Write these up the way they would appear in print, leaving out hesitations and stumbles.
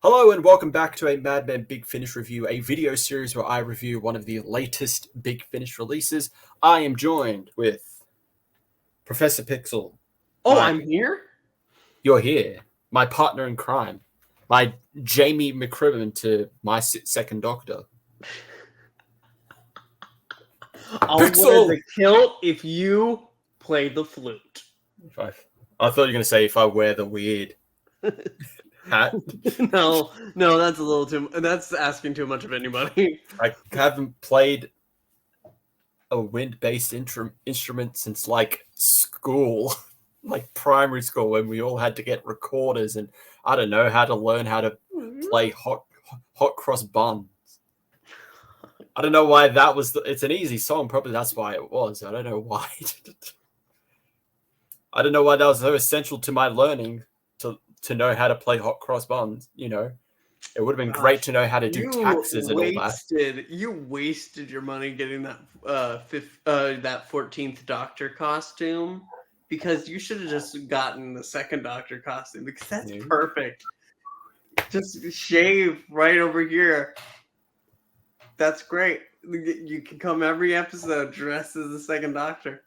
Hello and welcome back to a Mad Men Big Finish review, a video series where I review one of the latest Big Finish releases. I am joined with Professor Pixel. Oh, I'm here? You're here. My partner in crime. My Jamie McCrimmon to my second Doctor. I'll wear the kilt if you play the flute. I thought you were going to say if I wear the weird hat. No, that's a little too. That's asking too much of anybody. I haven't played a wind-based instrument since like school, like primary school, when we all had to get recorders and I don't know how to learn how to play hot cross buns. I don't know why that was. It's an easy song, probably that's why it was. I don't know why. I don't know why that was so essential to my learning to know how to play hot cross buns. You know, it would have been great to know how to do taxes and all that. You wasted your money getting that that 14th Doctor costume, because you should have just gotten the second Doctor costume, because that's perfect. Just shave right over here. That's great. You can come every episode dressed as the second Doctor.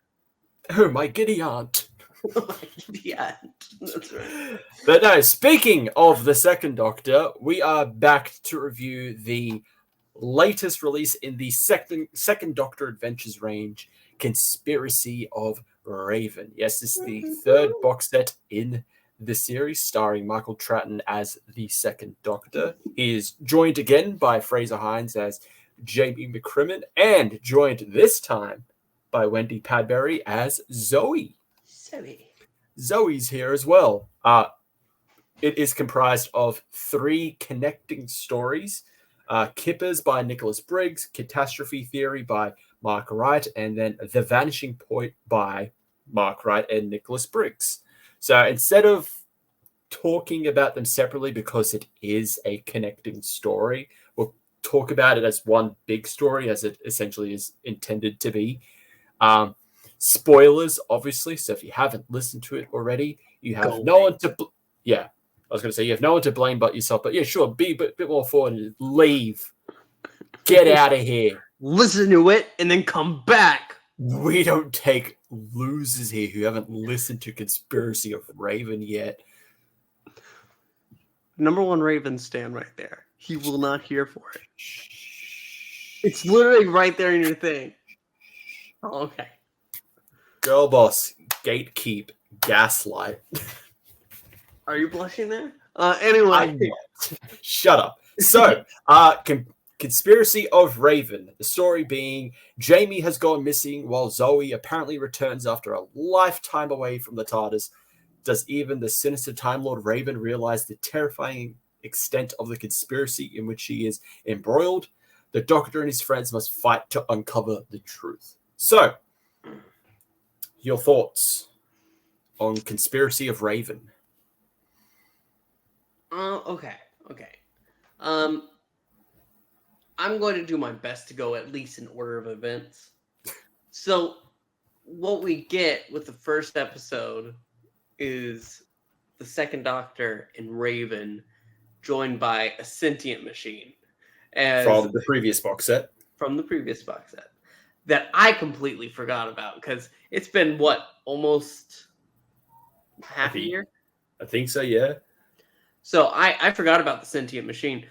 Oh, my giddy aunt. Yeah, that's right. But no, speaking of the second Doctor, we are back to review the latest release in the second Doctor Adventures range, Conspiracy of Raven. Yes, this is the third box set in the series, starring Michael Troughton as the second Doctor. He is joined again by Fraser Hines as Jamie McCrimmon, and joined this time by Wendy Padbury as Zoe. Zoe's here as well. It is comprised of 3 connecting stories. Kippers by Nicholas Briggs, Catastrophe Theory by Mark Wright, and then The Vanishing Point by Mark Wright and Nicholas Briggs. So instead of talking about them separately, because it is a connecting story, we'll talk about it as one big story, as it essentially is intended to be. Spoilers, obviously, so if you haven't listened to it already, you have no one to... I was going to say you have no one to blame but yourself, but yeah, sure, be a bit more forward and leave. Get out of here. Listen to it and then come back. We don't take losers here who haven't listened to Conspiracy of Raven yet. #1 Raven stand right there. He will not hear for it. It's literally right there in your thing. Oh, okay. Girlboss, gatekeep, gaslight. Are you blushing there? Anyway. Shut up. So, Conspiracy of Raven. The story being Jamie has gone missing while Zoe apparently returns after a lifetime away from the TARDIS. Does even the sinister Time Lord Raven realize the terrifying extent of the conspiracy in which she is embroiled? The Doctor and his friends must fight to uncover the truth. So, your thoughts on Conspiracy of Raven? Okay. I'm going to do my best to go at least in order of events. So, what we get with the first episode is the second Doctor and Raven joined by a sentient machine. From the previous box set. That I completely forgot about, because it's been, almost half a year? I think so, yeah. So I forgot about the sentient machine.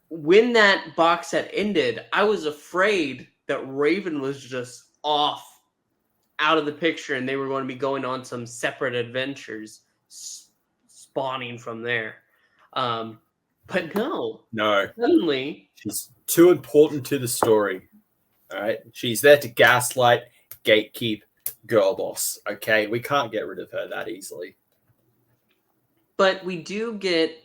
When that box set ended, I was afraid that Raven was just off, out of the picture, and they were going to be going on some separate adventures, spawning from there. But no. Suddenly, she's too important to the story. All right, she's there to gaslight, gatekeep, Girlboss. Okay, we can't get rid of her that easily. But we do get,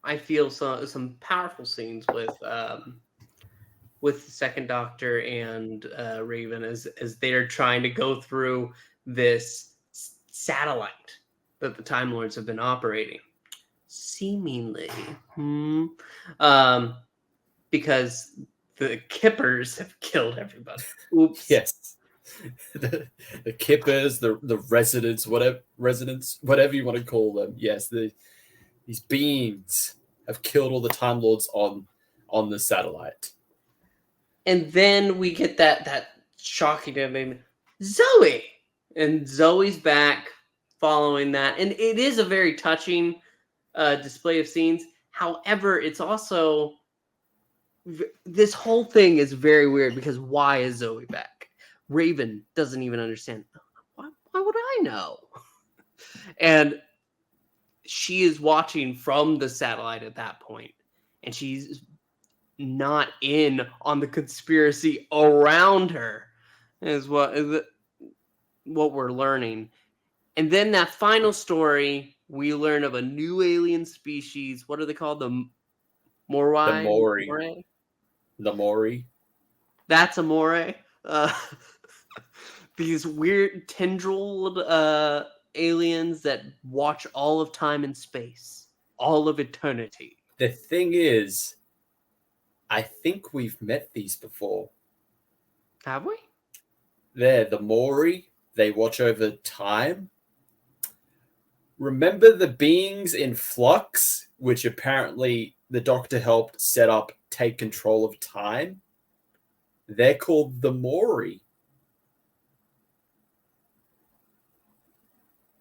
I feel, some powerful scenes with the second Doctor and Raven as they're trying to go through this satellite that the Time Lords have been operating, seemingly, because the Kippers have killed everybody. Oops. Yes. the kippers, the residents, whatever you want to call them. Yes, these beings have killed all the Time Lords on the satellite. And then we get that shocking name, Zoe, and Zoe's back following that, and it is a very touching display of scenes. However, it's also this whole thing is very weird because why is Zoe back? Raven doesn't even understand. Why would I know? And she is watching from the satellite at that point, and she's not in on the conspiracy around her, is what we're learning. And then that final story, we learn of a new alien species. What are they called? The Morai? The Mori. The Mori. That's a Morai. These weird tendrilled aliens that watch all of time and space, all of eternity. The thing is, I think we've met these before. Have we? They're the Mori. They watch over time. Remember the beings in Flux, which apparently the Doctor helped set up, take control of time? They're called the Mori.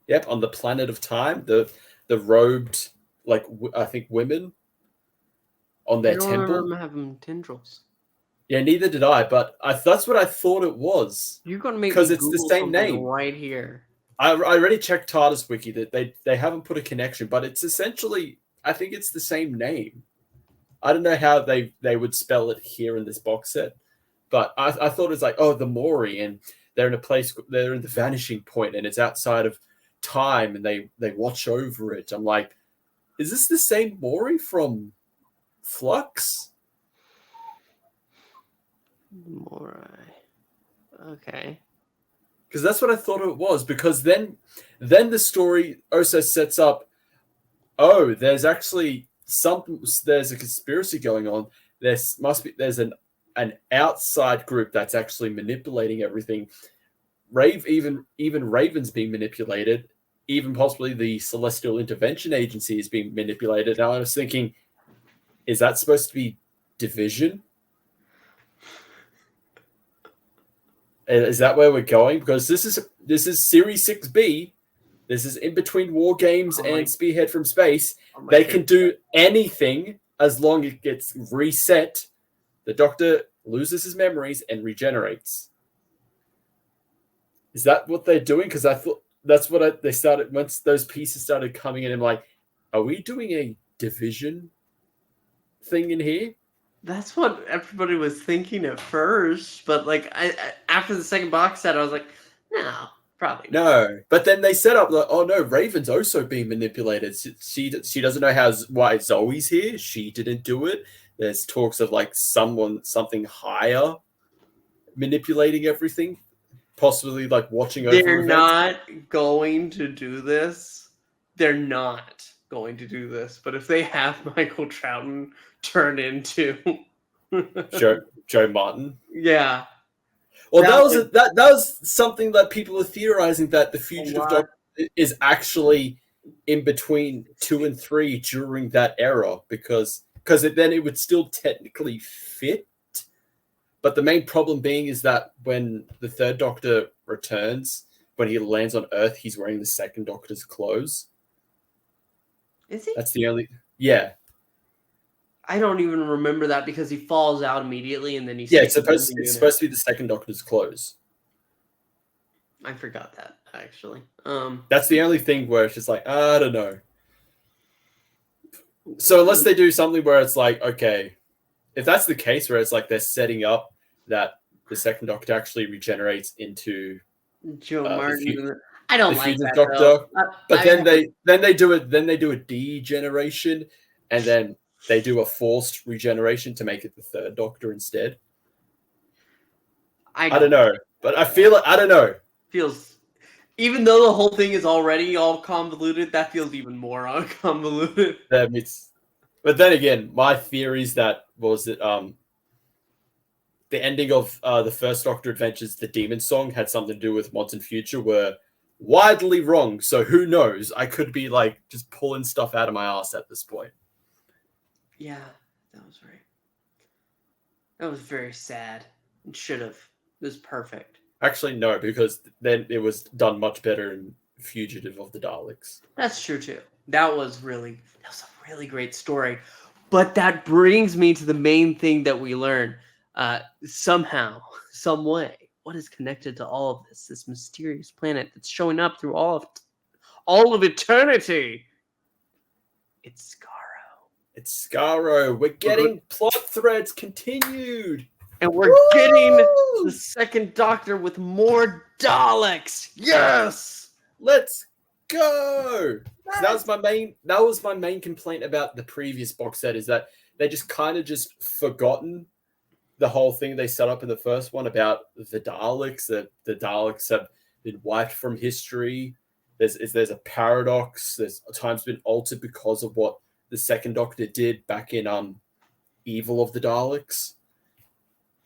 Yep, on the planet of time, the robed, like I think women on their temple. I don't remember having tendrils. Yeah, neither did I, but that's what I thought it was. You're gonna make because me it's Google the same name right here. I already checked TARDIS wiki that they haven't put a connection, but it's essentially, I think it's the same name. I don't know how they would spell it here in this box set, but I thought it was like, oh, the Mori, and they're in a place, they're in the vanishing point, and it's outside of time, and they watch over it. I'm like, is this the same Mori from Flux? Mori. Okay. Because that's what I thought it was. Because then the story also sets up, oh, there's actually there's a conspiracy going on. There's an outside group that's actually manipulating everything. Even Raven's being manipulated. Even possibly the Celestial Intervention Agency is being manipulated. Now I was thinking, is that supposed to be division? Is that where we're going? Because this is Series 6B. This is in between War Games and Spearhead from Space. They can do anything as long as it gets reset. The Doctor loses his memories and regenerates. Is that what they're doing? Because I thought that's what they started once those pieces started coming in. I'm like, are we doing a division thing in here? That's what everybody was thinking at first, but like I after the second box set, I was like, no, probably not. No. But then they set up like, oh no, Raven's also being manipulated. She doesn't know why Zoe's here. She didn't do it. There's talks of like something higher manipulating everything, possibly like watching over. They're not going to do this. They're not going to do this. But if they have Michael Troughton turn into Joe Martin. Yeah. Well, that was something that people are theorizing, that the fugitive Doctor is actually in between 2 and 3 during that era, because then it would still technically fit. But the main problem being is that when the third Doctor returns, when he lands on Earth, he's wearing the second Doctor's clothes. Is he? That's the only... Yeah. I don't even remember that because he falls out immediately and then he... Yeah, it's supposed to be the second Doctor's clothes. I forgot that, actually. That's the only thing where it's just like, I don't know. So unless they do something where it's like, okay, if that's the case where it's like they're setting up that the second Doctor actually regenerates into Joe Martin... I don't like that, Doctor. But then they do a degeneration, and then they do a forced regeneration to make it the third Doctor instead. I don't know, but I feel like I don't know. Feels, even though the whole thing is already all convoluted, that feels even more convoluted. But then again, my theory is that the ending of the first Doctor Adventures, the Demon Song, had something to do with modern future were widely wrong. So who knows? I could be like just pulling stuff out of my ass at this point. Yeah, that was right. That was very sad. It should have. It was perfect. Actually, no, because then it was done much better in Fugitive of the Daleks. That's true too. That was a really great story. But that brings me to the main thing that we learn. Somehow, some way, what is connected to all of this? This mysterious planet that's showing up through all of eternity. It's Skaro. It's Skaro. We're getting plot threads continued. And we're getting the second Doctor with more Daleks. Yes! Let's go. So that was my main complaint about the previous box set, is that they just kind of just forgotten the whole thing they set up in the first one about the Daleks, that the Daleks have been wiped from history. There's a paradox. There's times been altered because of what the second Doctor did back in Evil of the Daleks.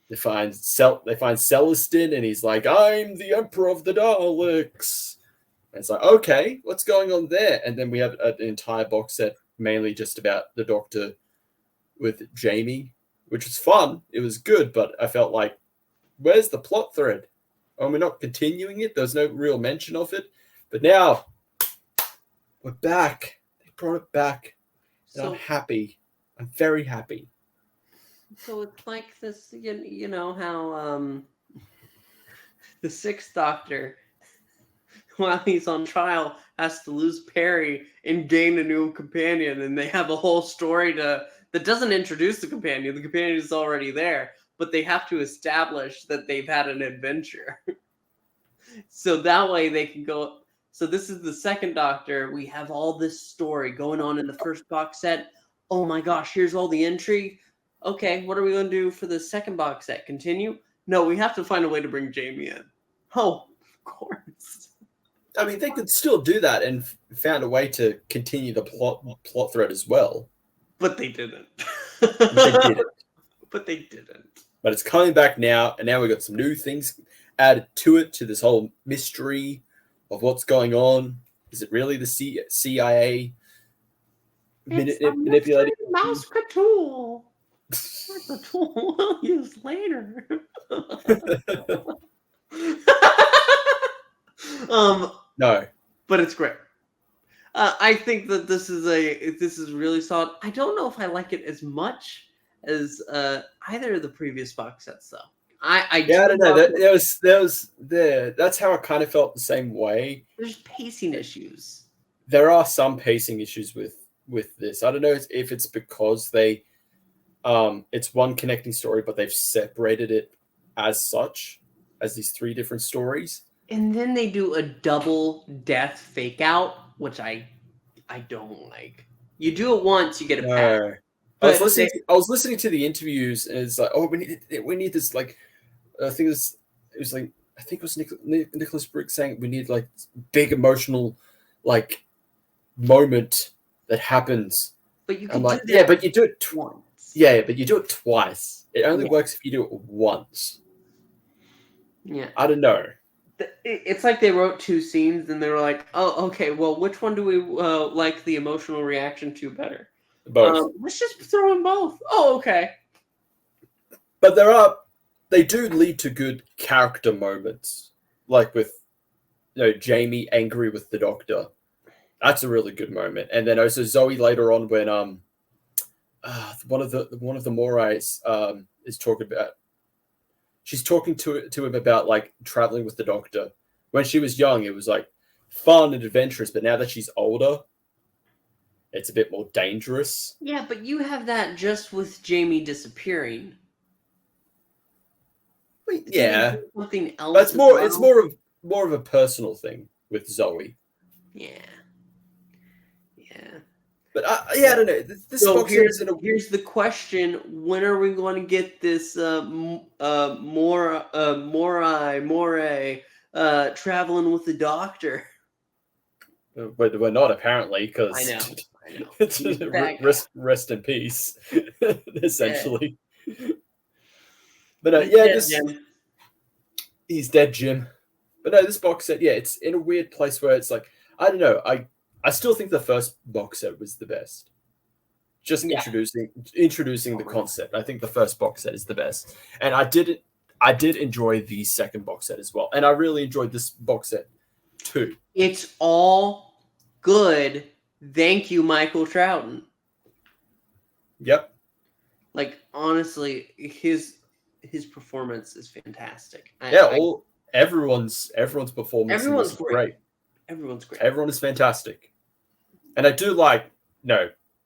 They find Celestin, and he's like, "I'm the Emperor of the Daleks." And it's like, okay, what's going on there? And then we have an entire box set mainly just about the Doctor with Jamie, which was fun. It was good, but I felt like, where's the plot thread? Oh, we're not continuing it. There's no real mention of it. But now we're back. They brought it back. And I'm happy. I'm very happy. So it's like this, you know how the sixth Doctor, while he's on trial, has to lose Perry and gain a new companion, and they have a whole story that doesn't introduce the companion. The companion is already there, but they have to establish that they've had an adventure. So that way they can go. So this is the second Doctor. We have all this story going on in the first box set. Oh my gosh, here's all the intrigue. Okay, what are we going to do for the second box set? Continue? No, we have to find a way to bring Jamie in. Oh, of course. I mean, they could still do that and found a way to continue the plot thread as well. But they didn't. They didn't. But they didn't. But it's coming back now, and now we've got some new things added to it, to this whole mystery of what's going on. Is it really the CIA manipulating? Mouse tool. That's a tool we'll use later. No, but it's great. I think that this is really solid. I don't know if I like it as much as either of the previous box sets, though. I don't know. That's how I kind of felt the same way. There's pacing issues. There are some pacing issues with this. I don't know if it's because they, it's one connecting story, but they've separated it as such, as these three different stories. And then they do a double death fake out, which I don't like. You do it once, you get a pack. I was listening to the interviews, and it's like, oh, we need this, like, I think it was Nicholas Briggs saying we need like big emotional like moment that happens. But you can but you do it once. Yeah, but you do it twice. It only works if you do it once. Yeah. I don't know. It's like they wrote two scenes and they were like, oh, okay, well, which one do we like the emotional reaction to better? Both. Let's just throw in both. Oh, okay. But they do lead to good character moments, like with, Jamie angry with the Doctor. That's a really good moment. And then also Zoe later on when one of the Morais is talking about. She's talking to him about like traveling with the Doctor. When she was young, it was like fun and adventurous, but now that she's older, it's a bit more dangerous. Yeah, but you have that just with Jamie disappearing. Yeah, something else. But it's more of a personal thing with Zoe. Yeah. But I don't know. Here's the question: when are we going to get this Moray traveling with the Doctor? But we're not, apparently, because I know. rest in peace, essentially. But He's yeah, dead, this Jim. he's dead, Jim. But no, this box set, yeah, it's in a weird place where it's like I don't know. I still think the first box set was the best. Just Yeah. introducing the concept. I think the first box set is the best, and I did enjoy the second box set as well, and I really enjoyed this box set too. It's all good. Thank you, Michael Troughton. Yep. Like, honestly, his performance is fantastic. Everyone's performance in this Everyone's is great. great. Everyone's great. Everyone is fantastic, and I do like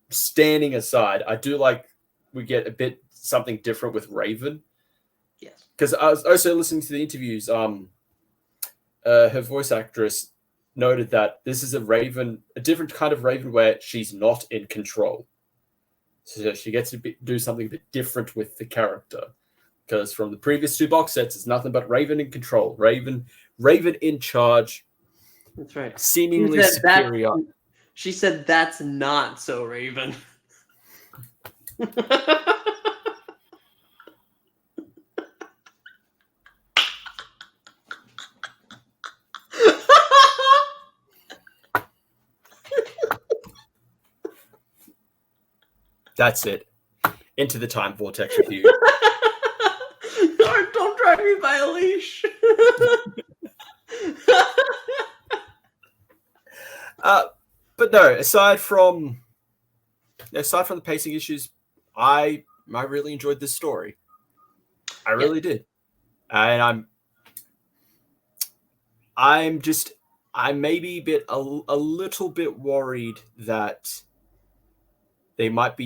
standing aside. I do like we get a bit something different with Raven. Yes. Because I was also listening to the interviews. Her voice actress noted that this is a different kind of Raven where she's not in control. So she gets to do something a bit different with the character. Because from the previous two box sets, it's nothing but Raven in control, Raven in charge. That's right. Seemingly superior. She said that's not so Raven. That's it. Into the time vortex review. Don't drive me by a leash. But no, aside from the pacing issues, I really enjoyed this story. I really did, and I'm maybe a little bit worried that they might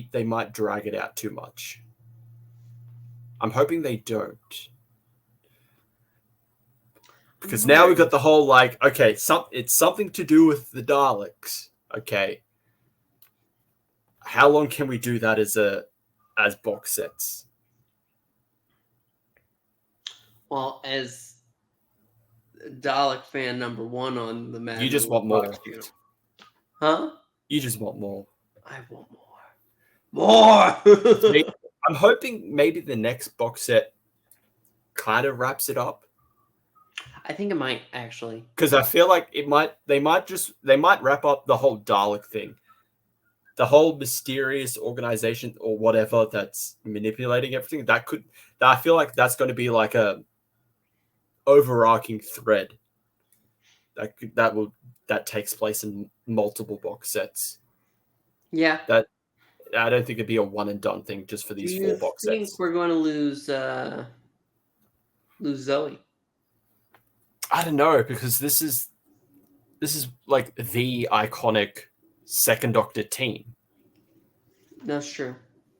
drag it out too much. I'm hoping they don't. Because now we've got the whole it's something to do with the Daleks. Okay. How long can we do that as box sets? Well, as Dalek fan number one on the Mad You just want more. Huh? You just want more. I want more. More! I'm hoping maybe the next box set kind of wraps it up. I think it might actually. Because I feel like they might wrap up the whole Dalek thing. The whole mysterious organization or whatever that's manipulating everything. I feel like that's going to be like a overarching thread that takes place in multiple box sets. Yeah. That I don't think it'd be a one and done thing just for these 4 box sets. Do you think we're going to lose Zoe? I don't know, because this is like the iconic Second Doctor team. That's true.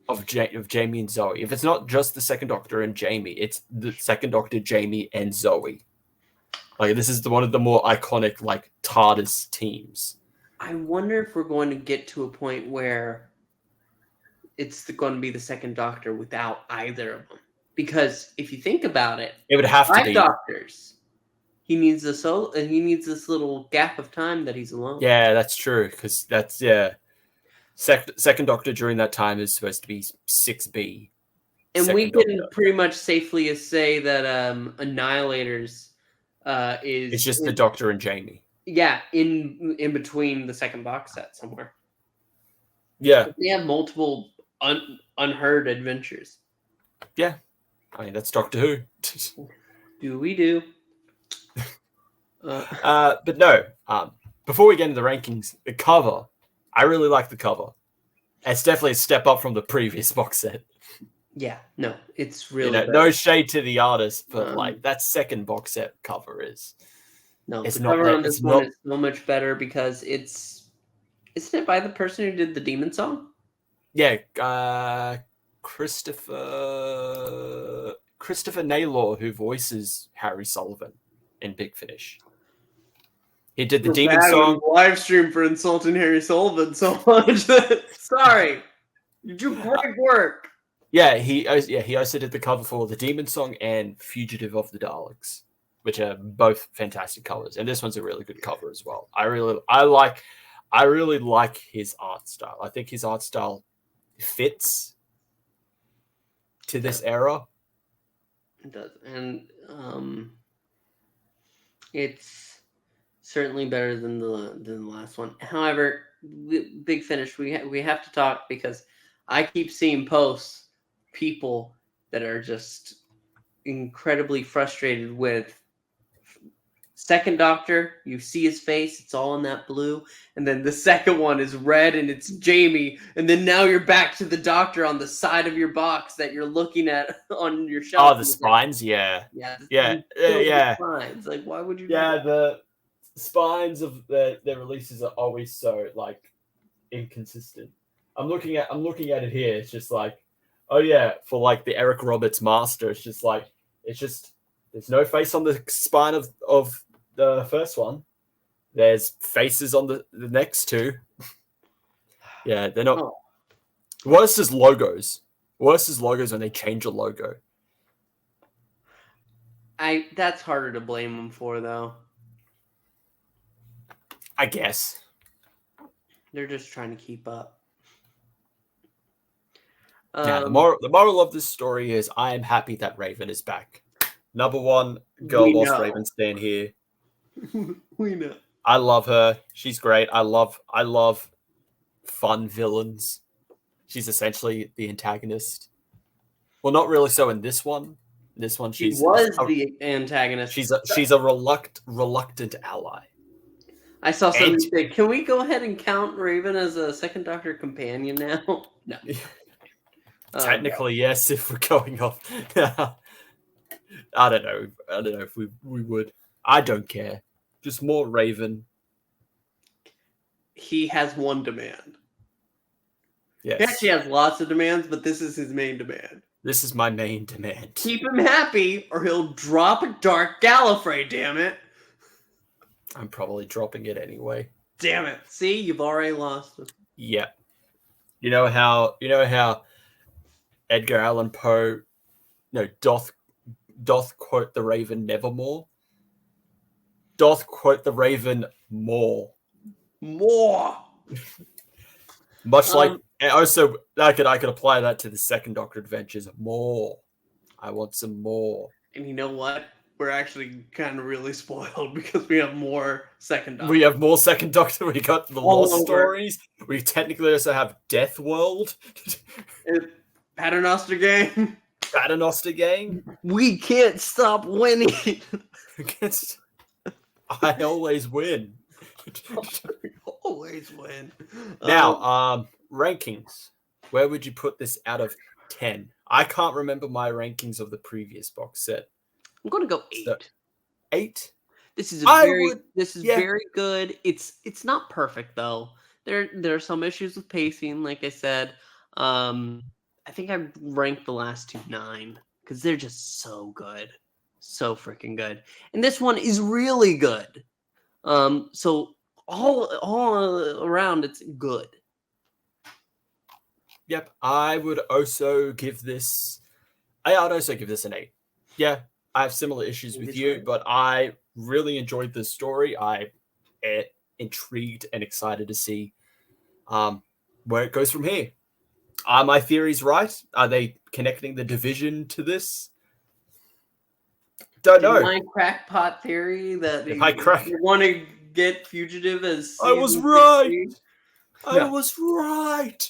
Of Jamie and Zoe. If it's not just the Second Doctor and Jamie, it's the Second Doctor, Jamie, and Zoe. Like, this is one of the more iconic, like, TARDIS teams. I wonder if we're going to get to a point where it's going to be the Second Doctor without either of them. Because if you think about it, it would have to be 5 Doctors. He needs this little gap of time that he's alone. Yeah, that's true. Because that's Second Doctor during that time is supposed to be 6B. And we can pretty much safely say that Annihilators is... It's just the Doctor and Jamie. Yeah, in between the second box set somewhere. Yeah. They have multiple unheard adventures. Yeah. I mean, that's Doctor Who. Do we do? But no, before we get into the rankings, the cover, I really like the cover. It's definitely a step up from the previous box set. Yeah, no, it's really no shade to the artist, but like that second box set cover is. No, the cover on this one is so much better because isn't it by the person who did the Demon song? Yeah, Christopher Naylor, who voices Harry Sullivan in Big Finish. He did the Demon song. Live stream for insulting Harry Sullivan so much. Sorry, you do great work. Yeah, he also did the cover for the Demon song and Fugitive of the Daleks, which are both fantastic covers, and this one's a really good cover as well. I really like his art style. I think his art style fits to this era. It does, and it's certainly better than the last one. However, Big Finish, we have to talk because I keep seeing posts, people that are just incredibly frustrated with Second Doctor. You see his face, it's all in that blue, and then the second one is red and it's Jamie, and then now you're back to the Doctor on the side of your box that you're looking at on your shelf. Oh, the spines, yeah, Yeah, yeah, the yeah, spines. Like, why would you do yeah. that? The spines of their releases are always so like inconsistent. I'm looking at it here. It's just like, oh yeah, for like the Eric Roberts Master, it's just like there's no face on the spine of the first one. There's faces on the next two. Yeah, they're not. Oh, Worse is logos. Worse is logos when they change a logo. that's harder to blame them for though. I guess. They're just trying to keep up. Yeah, the moral of this story is I am happy that Raven is back. Number one, Girlboss Raven stand here. We know. I love her. She's great. I love fun villains. She's essentially the antagonist. Well, not really so in this one. In this one, She she's was the antagonist. She's a reluctant ally. I saw somebody say, "Can we go ahead and count Raven as a Second Doctor companion now?" No. Technically, yes. If we're going off, I don't know. I don't know if we would. I don't care. Just more Raven. He has one demand. Yes. He actually has lots of demands, but this is his main demand. This is my main demand. Keep him happy, or he'll drop a Dark Gallifrey. Damn it! I'm probably dropping it anyway. Damn it! See, you've already lost him. Yeah. You know how Edgar Allan Poe, doth quote the Raven nevermore. Doth quote the Raven more. Much like, and also I could apply that to the Second Doctor adventures. More. I want some more. And you know what? We're actually kind of really spoiled because we have more Second Doctor. We have more Second Doctor. We got the Lost Stories. We technically also have Death World. Paternoster Gang. Paternoster Gang. We can't stop winning. I always win. Always win. Now, rankings. Where would you put this out of 10? I can't remember my rankings of the previous box set. I'm going to go 8. So, 8? This is very good. It's not perfect though. There are some issues with pacing, like I said. I think I ranked the last 2 9 because they're just so good. So freaking good. And this one is really good. So all around it's good. Yep, I would also give this an 8. Yeah, I have similar issues with you, but I really enjoyed this story. I'm intrigued and excited to see where it goes from here. Are my theories right? Are they connecting the division to this? Don't know. My crackpot theory that you want to get Fugitive as I was right. I was right.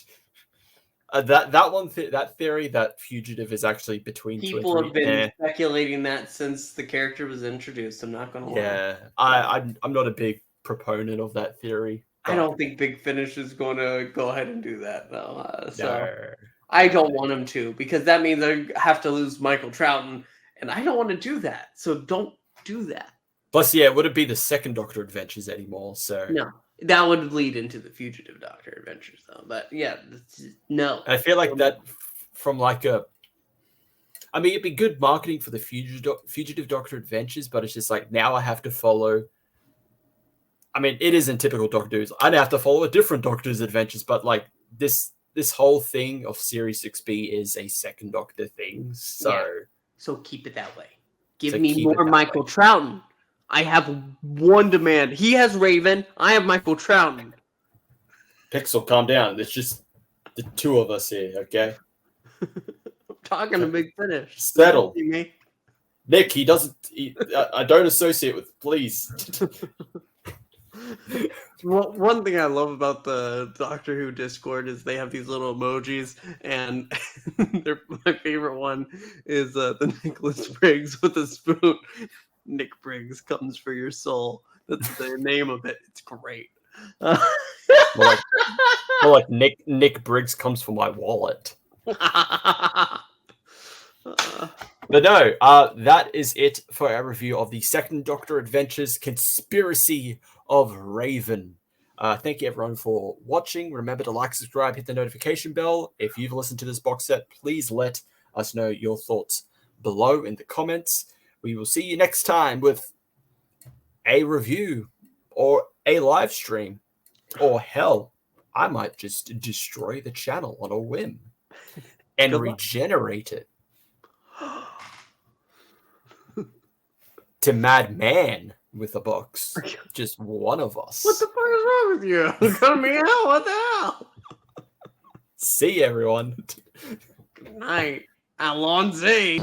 That theory that Fugitive is actually between people have been speculating that since the character was introduced. I'm not gonna lie. Yeah, I'm not a big proponent of that theory. I don't think Big Finish is going to go ahead and do that though. No. I don't want him to because that means I have to lose Michael Troughton, and I don't want to do that. So don't do that. Plus, yeah, it wouldn't be the Second Doctor adventures anymore. So no. That would lead into the Fugitive Doctor adventures, though. But yeah, no. I feel like that from like a. I mean, it'd be good marketing for the Fugitive Doctor adventures, but it's just like now I have to follow. I mean, it isn't typical Doctor Who's. I'd have to follow a different Doctor's adventures, but like this whole thing of Series 6B is a Second Doctor thing. So keep it that way. Give me more Michael Troughton. I have one demand. He has Raven. I have Michael Troughton. Pixel, calm down. It's just the two of us here, okay? I'm talking to Big Finish. Settle. Nick, he doesn't. I don't associate with. Please. Well, one thing I love about the Doctor Who Discord is they have these little emojis, and my favorite one is the Nicholas Briggs with a spoon. Nick Briggs comes for your soul. That's the name of it. It's great. More like Nick Briggs comes for my wallet. But no, that is it for our review of the Second Doctor Adventures Conspiracy of Raven. Thank you everyone for watching. Remember to like, subscribe, hit the notification bell. If you've listened to this box set, please let us know your thoughts below in the comments. We will see you next time with a review or a live stream. Or hell, I might just destroy the channel on a whim and regenerate it to Madman with a box. Just one of us. What the fuck is wrong with you? Come me out. What the hell? See you, everyone. Good night. Alonzi.